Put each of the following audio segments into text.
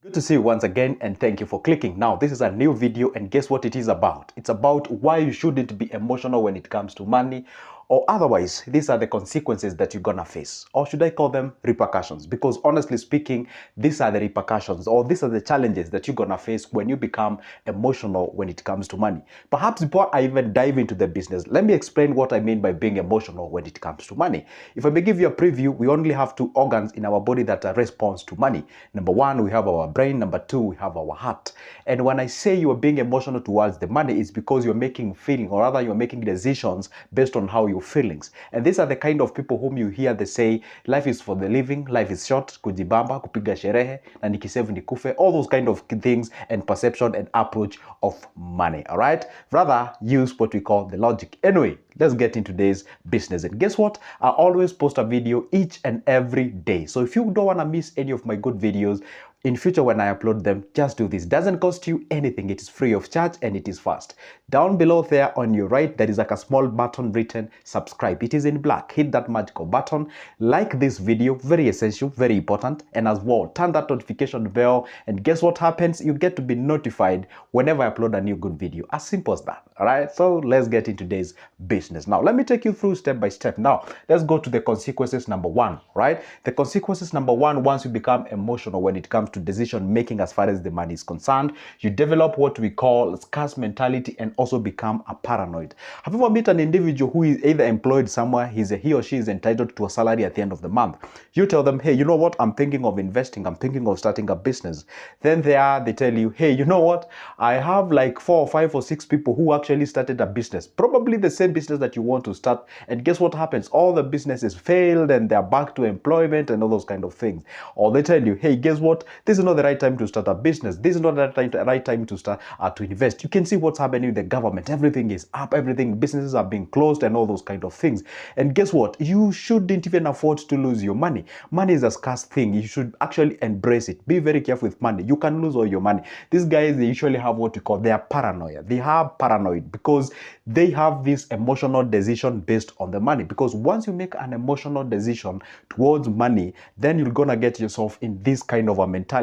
Good to see you once again, and thank you for clicking. Now, this is a new video, and guess what it is about? It's about why you shouldn't be emotional when it comes to money, or otherwise, these are the consequences that you're gonna face. Or should I call them repercussions? Because honestly speaking, these are the repercussions, or these are the challenges that you're gonna face when you become emotional when it comes to money. Perhaps before I even dive into the business, let me explain what I mean by being emotional when it comes to money. If I may give you a preview, we only have two organs in our body that respond to money. Number one, we have our brain. Number two, we have our heart. And when I say you are being emotional towards the money, it's because you're making feeling, or rather you're making decisions based on how your feelings. And these are the kind of people whom you hear they say, life is for the living, life is short, kujibamba, kupiga sherehe, na nikisave nikufe, all those kind of things and perception and approach of money, all right? Rather, use what we call the logic. Anyway, let's get into today's business. And guess what? I always post a video each and every day. So if you don't want to miss any of my good videos, in future when I upload them, just do this. Doesn't cost you anything. It is free of charge and it is fast. Down below there on your right, there is like a small button written subscribe. It is in black. Hit that magical button. Like this video, very essential, very important. And as well, turn that notification bell. And guess what happens? You get to be notified whenever I upload a new good video. As simple as that. All right. So let's get into today's business. Now, let me take you through step by step. Now, let's go to the consequences number one, right? The consequences number one, once you become emotional when it comes to decision making as far as the money is concerned, you develop what we call scarce mentality and also become a paranoid. Have you ever met an individual who is either employed somewhere, he or she is entitled to a salary at the end of the month? You tell them, hey, you know what? I'm thinking of investing. I'm thinking of starting a business. Then they tell you, hey, you know what? I have like 4 or 5 or 6 people who actually started a business, probably the same business that you want to start. And guess what happens? All the businesses failed and they're back to employment and all those kind of things. Or they tell you, hey, guess what? This is not the right time to start a business. This is not the right time to start to invest. You can see what's happening with the government. Everything is up, businesses are being closed and all those kind of things. And guess what? You shouldn't even afford to lose your money. Money is a scarce thing. You should actually embrace it. Be very careful with money. You can lose all your money. These guys, they usually have what we call, they are paranoia. They have paranoid because they have this emotional decision based on the money. Because once you make an emotional decision towards money, then you're gonna get yourself in this kind of a mentality.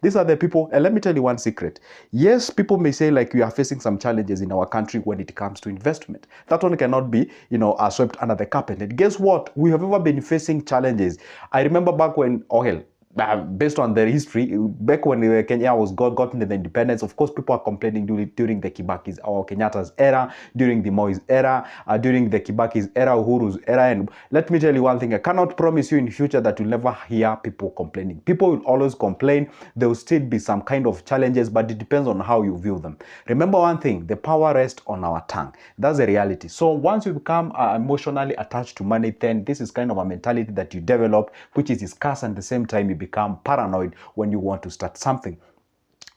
These are the people, and let me tell you one secret. Yes, people may say like we are facing some challenges in our country when it comes to investment. That one cannot be, swept under the carpet. And guess what? We have ever been facing challenges. I remember back when oil, based on their history, back when Kenya was gotten the independence, of course, people are complaining during the Kibaki's or Kenyatta's era, during the Moi's era, during the Kibaki's era, Uhuru's era. And let me tell you one thing, I cannot promise you in future that you'll never hear people complaining. People will always complain. There will still be some kind of challenges, but it depends on how you view them. Remember one thing, the power rests on our tongue. That's the reality. So once you become emotionally attached to money, then this is kind of a mentality that you develop, which is scarce, and at the same time you become paranoid when you want to start something.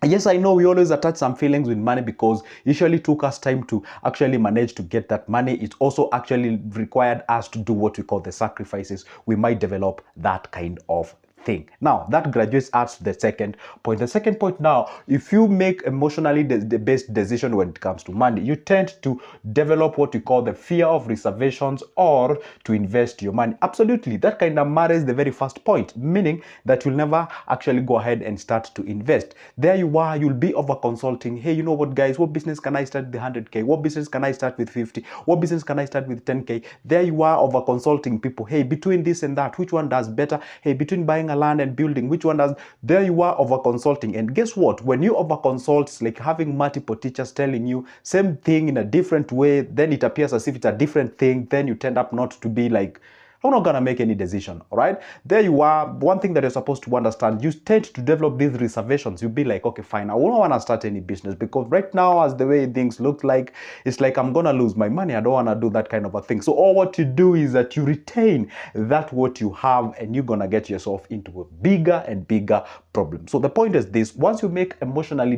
Yes, I know we always attach some feelings with money because it usually took us time to actually manage to get that money. It also actually required us to do what we call the sacrifices. We might develop that kind of thing. Now, that graduates us to the second point. The second point now, if you make emotionally the based decision when it comes to money, you tend to develop what we call the fear of reservations or to invest your money. Absolutely, that kind of marries the very first point, meaning that you'll never actually go ahead and start to invest. There you are, you'll be over consulting. Hey, you know what, guys, what business can I start with 100K? What business can I start with 50? What business can I start with 10K? There you are over consulting people. Hey, between this and that, which one does better? Hey, between buying a land and building, which one does? There you are over consulting. And guess what? When you over consult, it's like having multiple teachers telling you same thing in a different way. Then it appears as if it's a different thing. Then you tend up not to be like, I'm not gonna make any decision. All right, there you are. One thing that you're supposed to understand, you tend to develop these reservations. You'll be like, okay, fine, I don't want to start any business because right now, as the way things look like, it's like I'm gonna lose my money. I don't want to do that kind of a thing. So all what you do is that you retain that what you have, and you're gonna get yourself into a bigger and bigger problem. So the point is this: once you make emotionally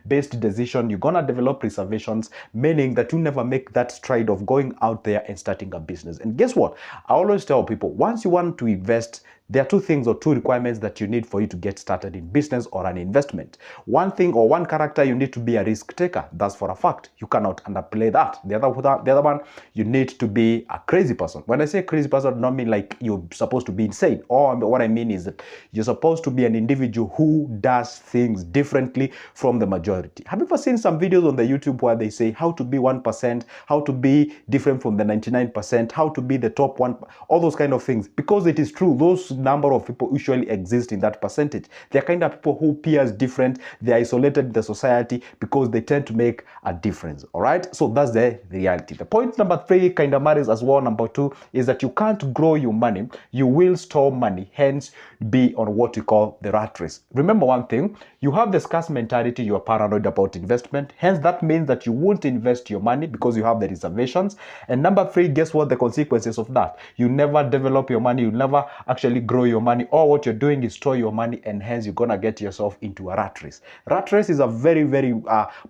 based decision, you're gonna develop reservations, meaning that you never make that stride of going out there and starting a business. And guess what? I always tell people, once you want to invest, There are two things or two requirements that you need for you to get started in business or an investment. One thing or one character, you need to be a risk taker. That's for a fact. You cannot underplay that. The other one, you need to be a crazy person. When I say crazy person, I don't mean like you're supposed to be insane. Or what I mean is that you're supposed to be an individual who does things differently from the majority. Have you ever seen some videos on the YouTube where they say how to be 1%, how to be different from the 99%, how to be the top 1%, all those kind of things? Because it is true, those number of people usually exist in that percentage. They're kind of people who appears different, they're isolated in the society because they tend to make a difference. All right, so that's the reality. The point number 3 kind of matters as well. Number 2 is that you can't grow your money, you will store money, hence be on what we call the rat race. Remember one thing, you have the scarce mentality, you are paranoid about investment, hence that means that you won't invest your money because you have the reservations. And number 3, guess what the consequences of that? You never develop your money, you never actually grow your money. All what you're doing is store your money, and hence you're gonna get yourself into a rat race. Rat race is a very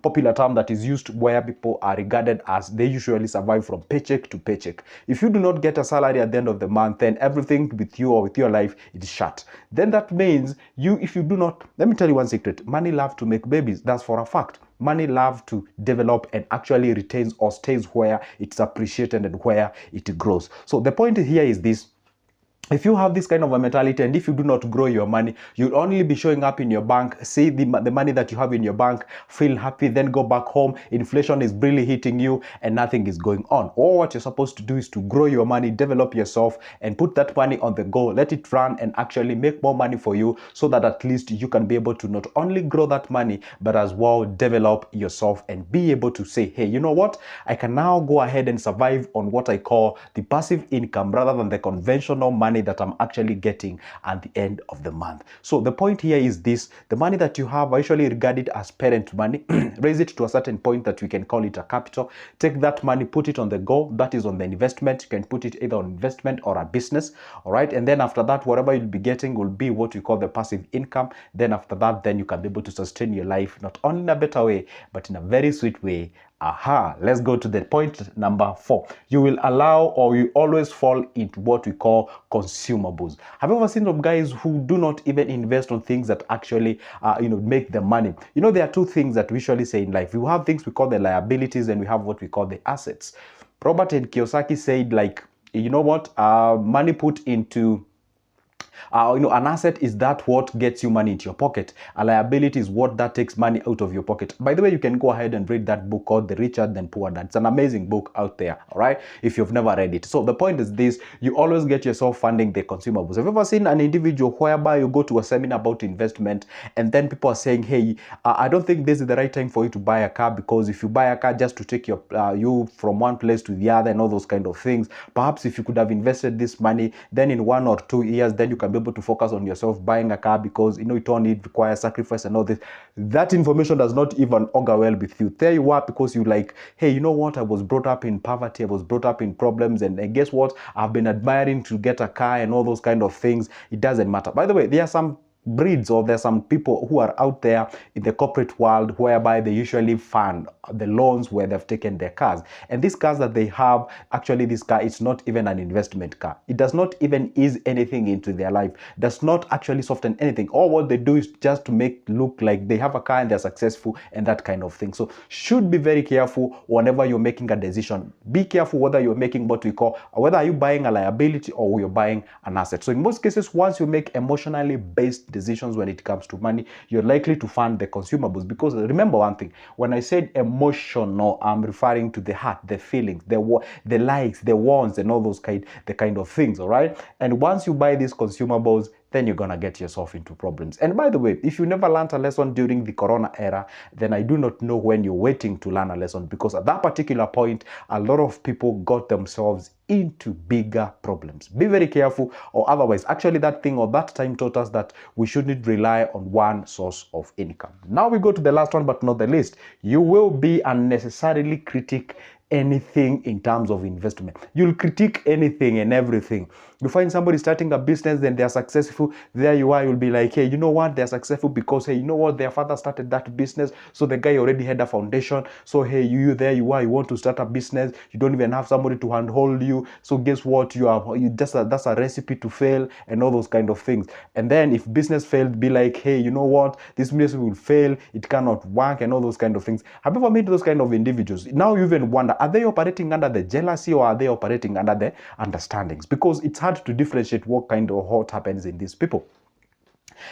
popular term that is used where people are regarded as they usually survive from paycheck to paycheck. If you do not get a salary at the end of the month, then everything with you or with your life is shut. Then that means if you do not, let me tell you one secret, money loves to make babies. That's for a fact. Money loves to develop and actually retains or stays where it's appreciated and where it grows. So the point here is this: if you have this kind of a mentality, and if you do not grow your money, you'll only be showing up in your bank, see the money that you have in your bank, feel happy, then go back home, inflation is really hitting you and nothing is going on. Or what you're supposed to do is to grow your money, develop yourself, and put that money on the go, let it run and actually make more money for you, so that at least you can be able to not only grow that money, but as well develop yourself and be able to say, hey, you know what, I can now go ahead and survive on what I call the passive income rather than the conventional money that I'm actually getting at the end of the month. So the point here is this: the money that you have, I usually regard it as parent money. Raise it to a certain point that we can call it a capital. Take that money, put it on the go, that is on the investment. You can put it either on investment or a business. All right, and then after that, whatever you'll be getting will be what we call the passive income. Then after that, then you can be able to sustain your life not only in a better way, but in a very sweet way. Aha, let's go to the point number 4. You will allow, or you always fall into what we call consumables. Have you ever seen some guys who do not even invest on things that actually make the money? There are two things that we usually say in life. We have things we call the liabilities, and we have what we call the assets. Robert and Kiyosaki said, like, you know what, money put into an asset is that what gets you money into your pocket. A liability is what that takes money out of your pocket. By the way, you can go ahead and read that book called The Richer Than Poor Dad. It's an amazing book out there, all right, if you've never read it. So the point is this: you always get yourself funding the consumables. Have you ever seen an individual whereby you go to a seminar about investment, and then people are saying, hey, I don't think this is the right time for you to buy a car, because if you buy a car just to take you from one place to the other and all those kind of things, perhaps if you could have invested this money, then in 1 or 2 years, then you can be able to focus on yourself buying a car, because it only requires sacrifice and all this. That information does not even augur well with you. There you are, because you like, hey, you know what, I was brought up in poverty, I was brought up in problems, and guess what, I've been admiring to get a car and all those kind of things. It doesn't matter. By the way, there are some breeds, or there's some people who are out there in the corporate world whereby they usually fund the loans where they've taken their cars, and these cars that they have, actually this car is not even an investment car. It does not even ease anything into their life, does not actually soften anything. All what they do is just to make look like they have a car and they're successful and that kind of thing. So should be very careful whenever you're making a decision. Be careful whether you're making what we call, whether are you buying a liability or you're buying an asset. So in most cases, once you make emotionally based decisions when it comes to money, you're likely to fund the consumables. Because remember one thing, when I said emotional, I'm referring to the heart, the feelings, the likes, the wants, and all those kind of things. All right, and once you buy these consumables, then you're gonna get yourself into problems. And by the way, if you never learned a lesson during the Corona era, then I do not know when you're waiting to learn a lesson, because at that particular point, a lot of people got themselves into bigger problems. Be very careful, or otherwise, actually that thing or that time taught us that we shouldn't rely on one source of income. Now we go to the last one, but not the least. You will be unnecessarily critical anything in terms of investment. You'll critique anything and everything. You find somebody starting a business, then they're successful. There you are, you'll be like, hey, you know what? They're successful because, hey, you know what? Their father started that business. So the guy already had a foundation. So, hey, there you are, you want to start a business. You don't even have somebody to handhold you. So guess what? That's a recipe to fail and all those kind of things. And then if business failed, be like, hey, you know what? This business will fail. It cannot work and all those kind of things. Have you ever met those kind of individuals? Now you even wonder, are they operating under the jealousy or are they operating under the understandings? Because it's hard to differentiate what happens in these people.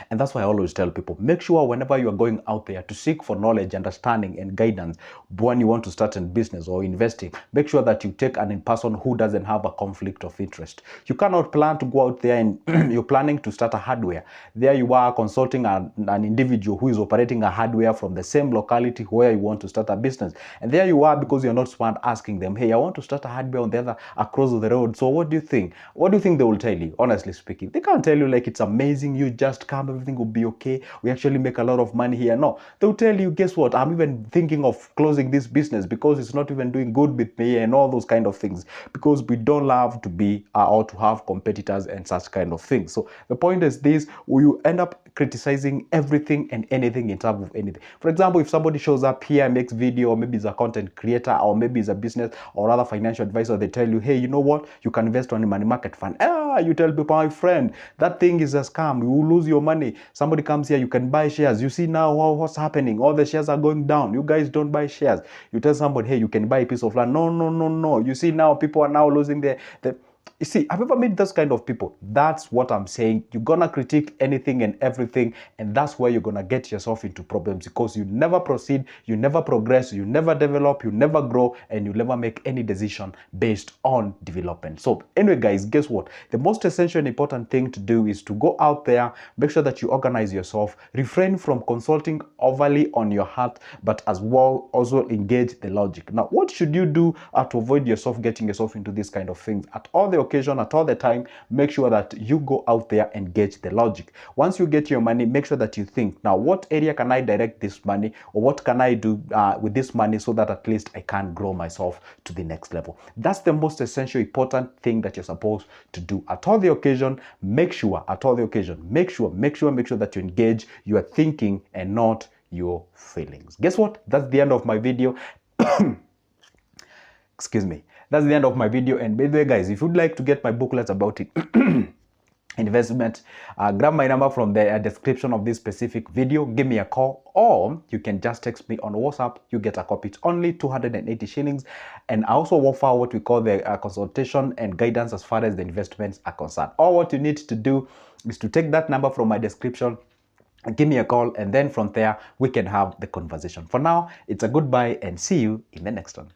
And that's why I always tell people, make sure whenever you are going out there to seek for knowledge, understanding, and guidance, when you want to start in business or investing, make sure that you take an in person who doesn't have a conflict of interest. You cannot plan to go out there and you're planning to start a hardware. There you are consulting an individual who is operating a hardware from the same locality where you want to start a business. And there you are, because you're not smart, asking them, hey, I want to start a hardware on the other across the road. So what do you think? What do you think they will tell you? Honestly speaking, they can't tell you like it's amazing. You just come, everything will be okay. We actually make a lot of money here. No, they'll tell you, guess what? I'm even thinking of closing this business because it's not even doing good with me and all those kind of things. Because we don't love to be or to have competitors and such kind of things. So the point is this: you end up criticizing everything and anything in terms of anything. For example, if somebody shows up here, makes video, or maybe is a content creator, or maybe is a business or other financial advisor, they tell you, hey, you know what? You can invest on a money market fund. You tell people, my friend, that thing is a scam. You will lose your money. Somebody comes here, you can buy shares. You see now what's happening. All the shares are going down. You guys don't buy shares. You tell somebody, hey, you can buy a piece of land. No. You see now people are now losing their you see, I've ever met those kind of people. That's what I'm saying. You're gonna critique anything and everything, and that's where you're gonna get yourself into problems, because you never proceed, you never progress, you never develop, you never grow, and you never make any decision based on development. So anyway, guys, guess what? The most essential and important thing to do is to go out there, make sure that you organize yourself, refrain from consulting overly on your heart, but as well also engage the logic. Now, what should you do to avoid getting yourself into these kind of things? At all the occasion, at all the time, make sure that you go out there and get the logic. Once you get your money, make sure that you think, now what area can I direct this money, or what can I do with this money so that at least I can grow myself to the next level. That's the most essential, important thing that you're supposed to do. At all the occasion, make sure that you engage your thinking and not your feelings. Guess what? That's the end of my video. Excuse me. That's the end of my video. And by the way, guys, if you'd like to get my booklets about it, investment, grab my number from the description of this specific video, give me a call, or you can just text me on WhatsApp. You get a copy. It's only 280 shillings. And I also offer what we call the consultation and guidance as far as the investments are concerned. All what you need to do is to take that number from my description, give me a call, and then from there we can have the conversation. For now, it's a goodbye and see you in the next one.